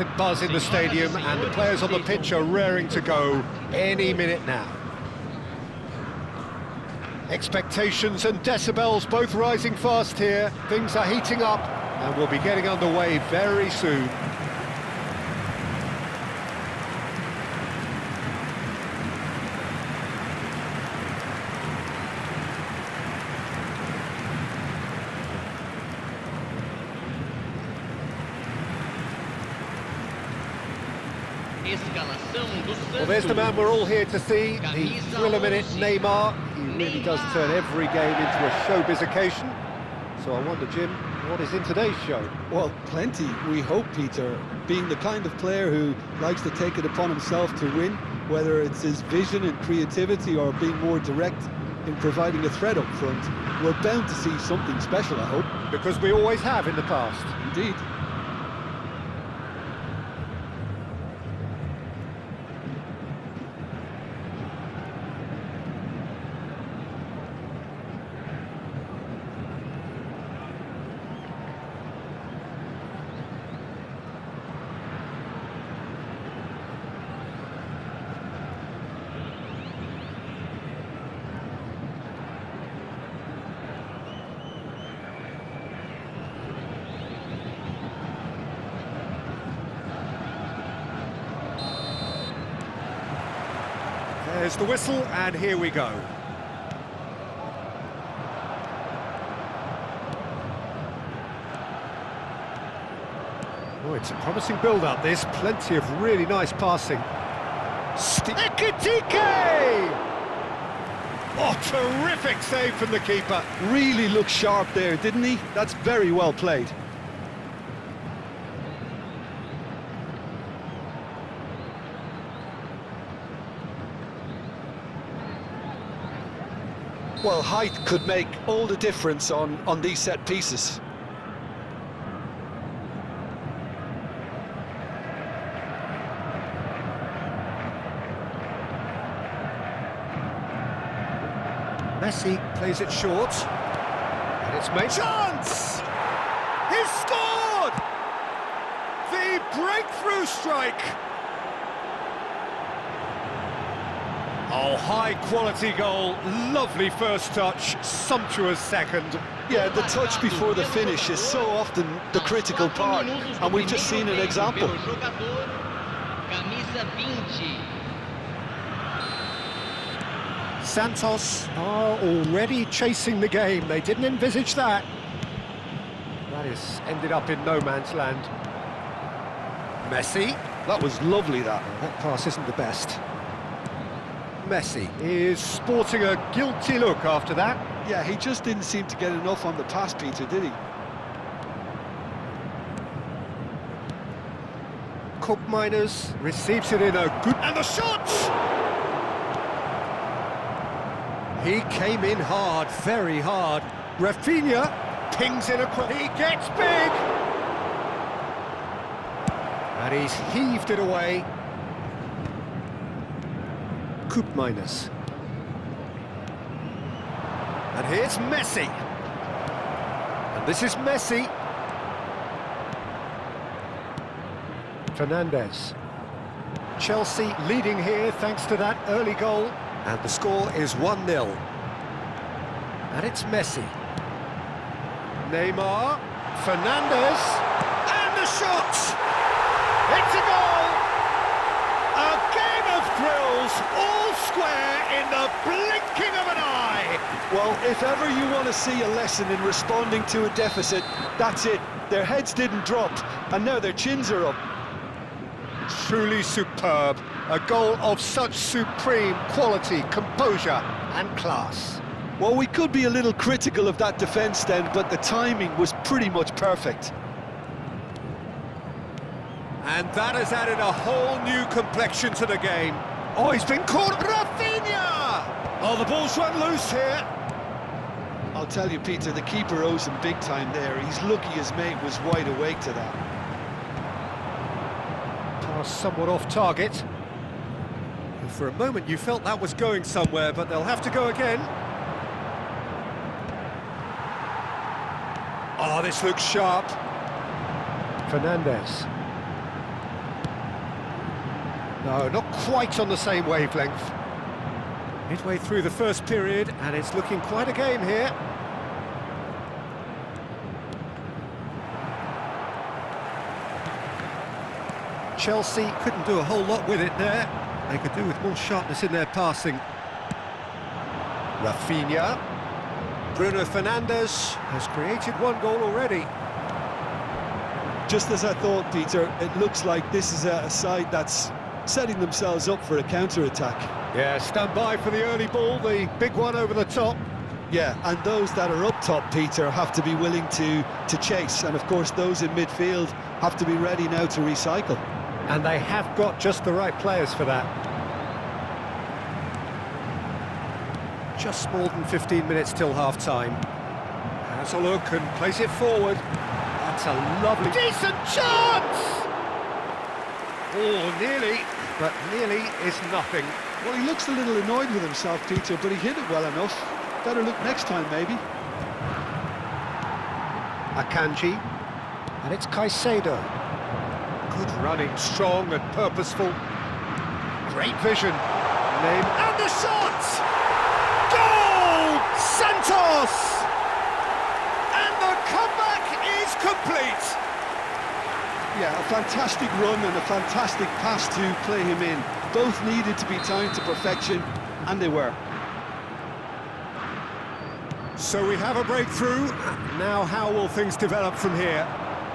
Buzz in the stadium, and the players on the pitch are raring to go any minute now. Expectations and decibels both rising fast here. Things are heating up, and we'll be getting underway very soon. Well, there's the man we're all here to see, the thriller-minute Neymar. He really does turn every game into a showbiz occasion. So I wonder, Jim, what is in today's show? Well, plenty, we hope, Peter. Being the kind of player who likes to take it upon himself to win, whether it's his vision and creativity or being more direct in providing a threat up front, we're bound to see something special, I hope. Because we always have in the past. Indeed. There's the whistle, and here we go. Oh, it's a promising build-up, this. Plenty of really nice passing. Ekitike! Oh, terrific save from the keeper. Really looked sharp there, didn't he? That's very well played. Well, height could make all the difference on these set pieces. Messi plays it short, and it's made chance! He's scored! The breakthrough strike! Oh, high-quality goal, lovely first touch, sumptuous second. Yeah, the touch before the finish is so often the critical part, and we've just seen an example. Santos are already chasing the game. They didn't envisage that. That is ended up in no man's land. Messi. That was lovely, that. That pass isn't the best. Messi is sporting a guilty look after that. Yeah, he just didn't seem to get enough on the pass, Peter, did he? Cook Miners receives it in a good... And the shot! He came in hard, very hard. Rafinha pings in a... He gets big! And he's heaved it away. Coop Miners. And here's Messi. And this is Messi. Fernandes. Chelsea leading here thanks to that early goal. And the score is 1-0. And it's Messi. Neymar. Fernandes. And the shot! It's a goal! A game of thrills, all square in the blinking of an eye! Well, if ever you want to see a lesson in responding to a deficit, that's it. Their heads didn't drop, and now their chins are up. Truly superb. A goal of such supreme quality, composure and class. Well, we could be a little critical of that defence then, but the timing was pretty much perfect. And that has added a whole new complexion to the game. Oh, he's been caught. Rafinha! Oh, the ball's run loose here. I'll tell you, Peter, the keeper owes him big time there. He's lucky his mate was wide awake to that. Pass somewhat off target. For a moment you felt that was going somewhere, but they'll have to go again. Oh, this looks sharp. Fernandes. No, not quite on the same wavelength. Midway through the first period, and it's looking quite a game here. Chelsea couldn't do a whole lot with it there. They could do with more sharpness in their passing. Rafinha. Bruno Fernandes has created one goal already. Just as I thought, Peter, it looks like this is a side that's setting themselves up for a counter-attack. Yeah, stand by for the early ball, the big one over the top. Yeah, and those that are up top, Peter, have to be willing to chase. And of course, those in midfield have to be ready now to recycle. And they have got just the right players for that. Just more than 15 minutes till half-time. Has a look and plays it forward. That's a lovely... Decent chance! Oh, nearly, but nearly is nothing. Well, he looks a little annoyed with himself, Peter, but he hit it well enough. Better look next time, maybe. Akanji. And it's Caicedo. Good running, strong and purposeful. Great vision. Name and the shot! Goal! Santos! And the comeback is complete. Yeah, a fantastic run and a fantastic pass to play him in. Both needed to be timed to perfection, and they were. So we have a breakthrough. Now how will things develop from here?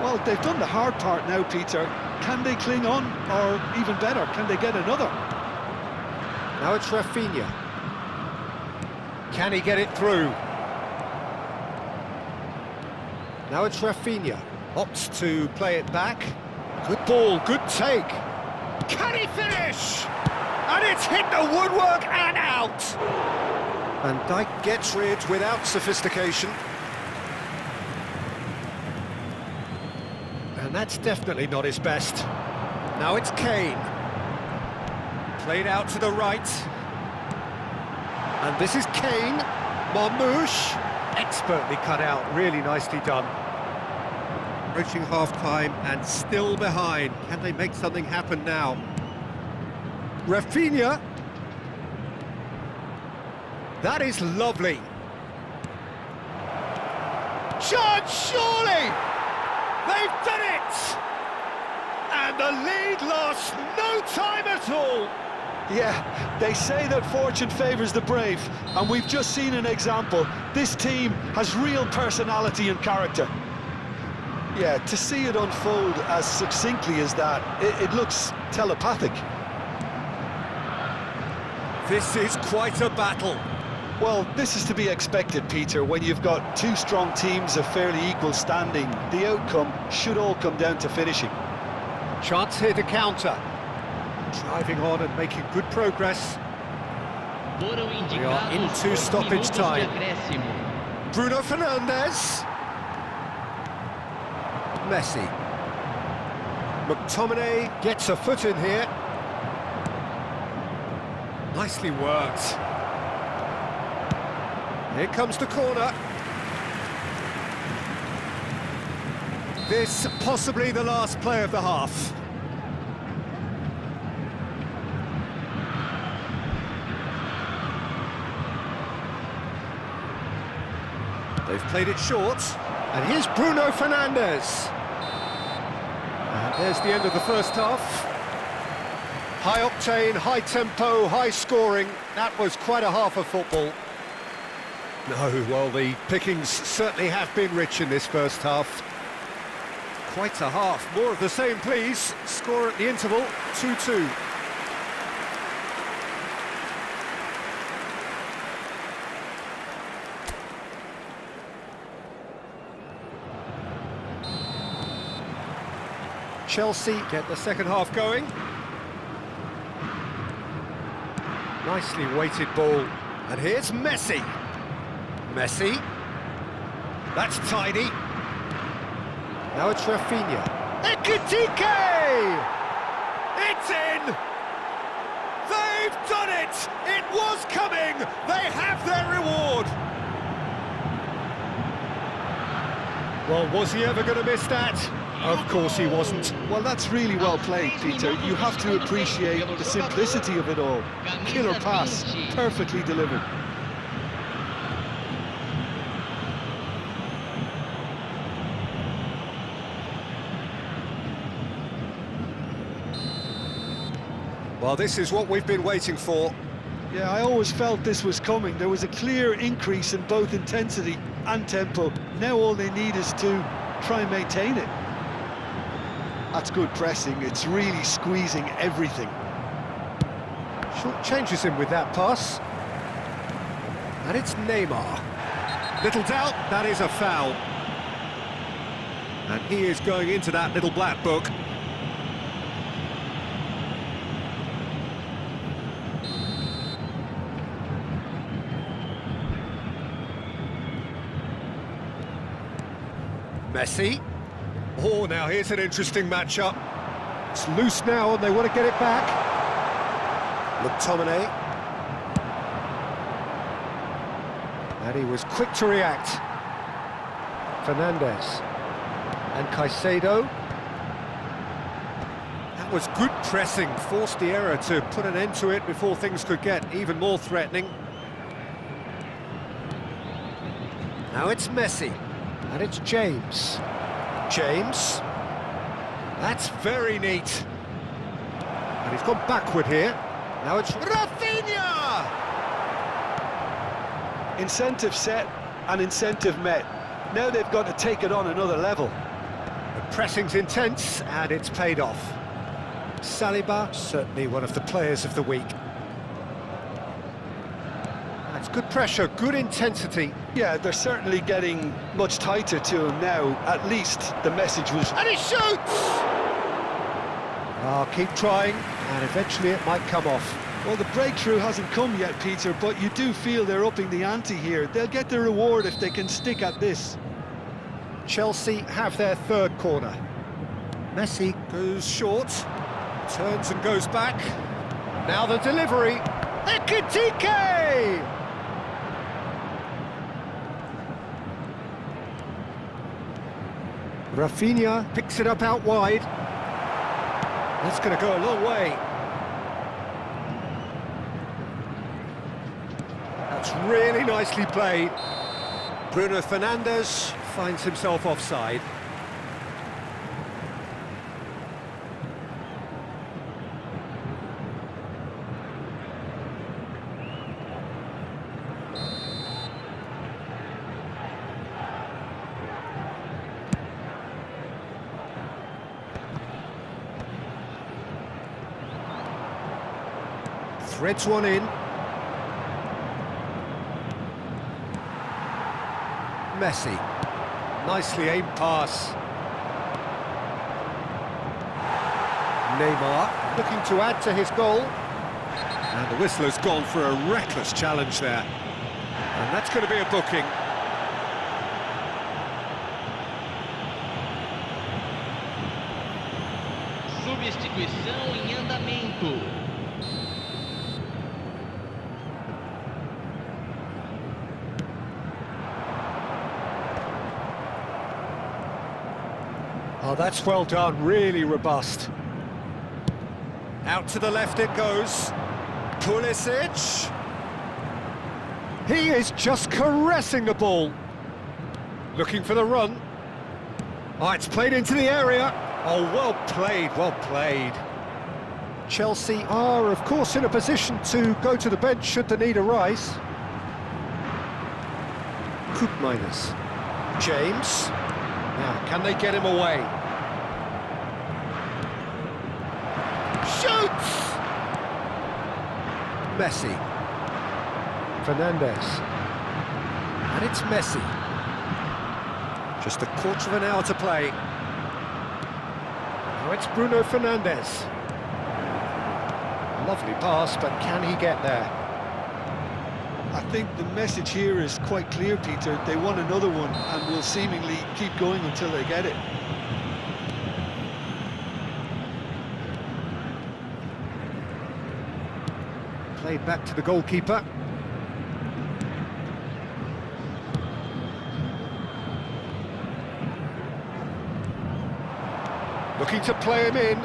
Well, they've done the hard part now, Peter. Can they cling on, or even better, can they get another? Now it's Rafinha. Can he get it through? Now it's Rafinha. Opts to play it back. Good ball, good take. Can he finish? And it's hit the woodwork and out. Van Dijk gets rid without sophistication. And that's definitely not his best. Now it's Kane. Played out to the right. And this is Kane. Marmoush. Expertly cut out, really nicely done. Approaching half-time and still behind. Can they make something happen now? Rafinha. That is lovely. Chance, surely! They've done it! And the lead lost no time at all. Yeah, they say that fortune favours the brave, and we've just seen an example. This team has real personality and character. Yeah, to see it unfold as succinctly as that, it looks telepathic. This is quite a battle. Well, this is to be expected, Peter, when you've got two strong teams of fairly equal standing. The outcome should all come down to finishing. Chance here to counter. Driving on and making good progress. We are into stoppage time. Bruno Fernandes. Messi. McTominay gets a foot in here. Nicely worked. Here comes the corner. This possibly the last play of the half. They've played it short. And here's Bruno Fernandes. And there's the end of the first half. High octane, high tempo, high scoring. That was quite a half of football. No, well, the pickings certainly have been rich in this first half. Quite a half. More of the same, please. Score at the interval, 2-2. Chelsea get the second half going. Nicely weighted ball. And here's Messi. Messi. That's tidy. Now it's Rafinha. Ekitike! It's in! They've done it! It was coming! They have their reward! Well, was he ever going to miss that? Of course he wasn't. Well, that's really well played, Peter. You have to appreciate the simplicity of it all. Killer pass, perfectly delivered. Well, this is what we've been waiting for. Yeah, I always felt this was coming. There was a clear increase in both intensity and tempo. Now all they need is to try and maintain it. That's good pressing. It's really squeezing everything. Short changes him with that pass. And it's Neymar. Little doubt, that is a foul. And he is going into that little black book. Messi. Oh, now here's an interesting matchup. It's loose now and they want to get it back. McTominay. And he was quick to react. Fernandes. And Caicedo. That was good pressing, forced the error to put an end to it before things could get even more threatening. Now it's Messi. And it's James. James. That's very neat. And he's gone backward here. Now it's Rafinha! Incentive set and incentive met. Now they've got to take it on another level. The pressing's intense and it's paid off. Saliba, certainly one of the players of the week. That's good pressure, good intensity. Yeah, they're certainly getting much tighter to him now. At least the message was... And he shoots! Oh, keep trying, and eventually it might come off. Well, the breakthrough hasn't come yet, Peter, but you do feel they're upping the ante here. They'll get their reward if they can stick at this. Chelsea have their third corner. Messi goes short, turns and goes back. Now the delivery. Ekitike! Rafinha picks it up out wide. That's going to go a long way. That's really nicely played. Bruno Fernandes finds himself offside. Threads one in. Messi. Nicely aimed pass. Neymar looking to add to his goal. And the whistler's gone for a reckless challenge there. And that's going to be a booking. Substituição em andamento. Oh, that's well done, really robust. Out to the left it goes. Pulisic. He is just caressing the ball. Looking for the run. Oh, it's played into the area. Oh, well played, well played. Chelsea are, of course, in a position to go to the bench should the need arise. Koopmeiners. James. Now, can they get him away? Shoots! Messi. Fernandes. And it's Messi. Just a quarter of an hour to play. Now it's Bruno Fernandes. Lovely pass, but can he get there? I think the message here is quite clear, Peter. They want another one and will seemingly keep going until they get it. Played back to the goalkeeper. Looking to play him in.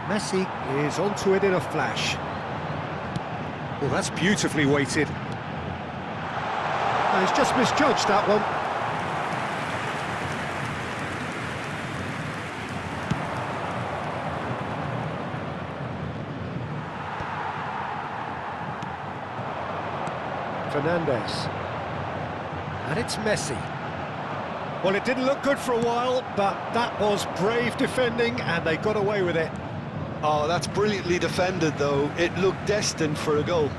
Messi is onto it in a flash. Well, that's beautifully weighted. And he's just misjudged that one. Fernandes. And it's Messi. Well, it didn't look good for a while, but that was brave defending, and they got away with it. Oh, that's brilliantly defended, though. It looked destined for a goal.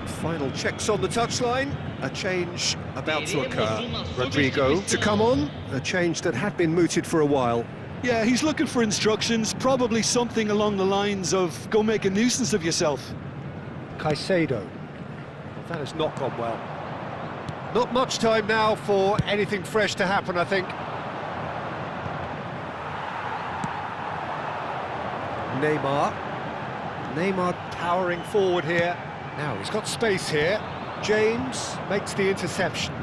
Final checks on the touchline. A change about to occur. Rodrigo to come on. A change that had been mooted for a while. Yeah, he's looking for instructions, probably something along the lines of, go make a nuisance of yourself. Caicedo. Well, that has not gone well. Not much time now for anything fresh to happen, I think. Neymar powering forward here. Now he's got space here. James makes the interception.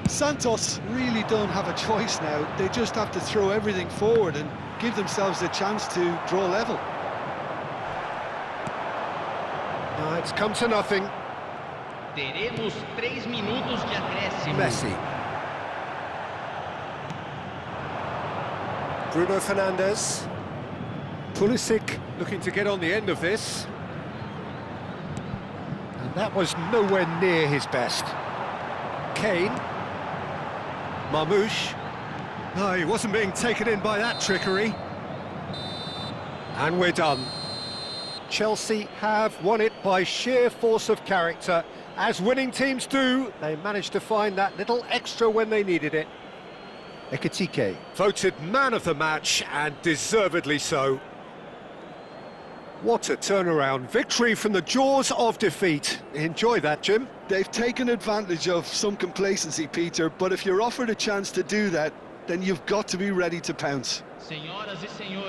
Santos really don't have a choice now. They just have to throw everything forward and give themselves a chance to draw level. No, it's come to nothing. Teremos 3 minutos de acréscimo. Messi. Bruno Fernandes. Pulisic looking to get on the end of this. And that was nowhere near his best. Kane. Marmoush. No, he wasn't being taken in by that trickery. And we're done. Chelsea have won it by sheer force of character. As winning teams do, they managed to find that little extra when they needed it. Ekitike voted man of the match, and deservedly so. What a turnaround. Victory from the jaws of defeat. Enjoy that, Jim. They've taken advantage of some complacency, Peter, but if you're offered a chance to do that, then you've got to be ready to pounce. Senhoras e senhores.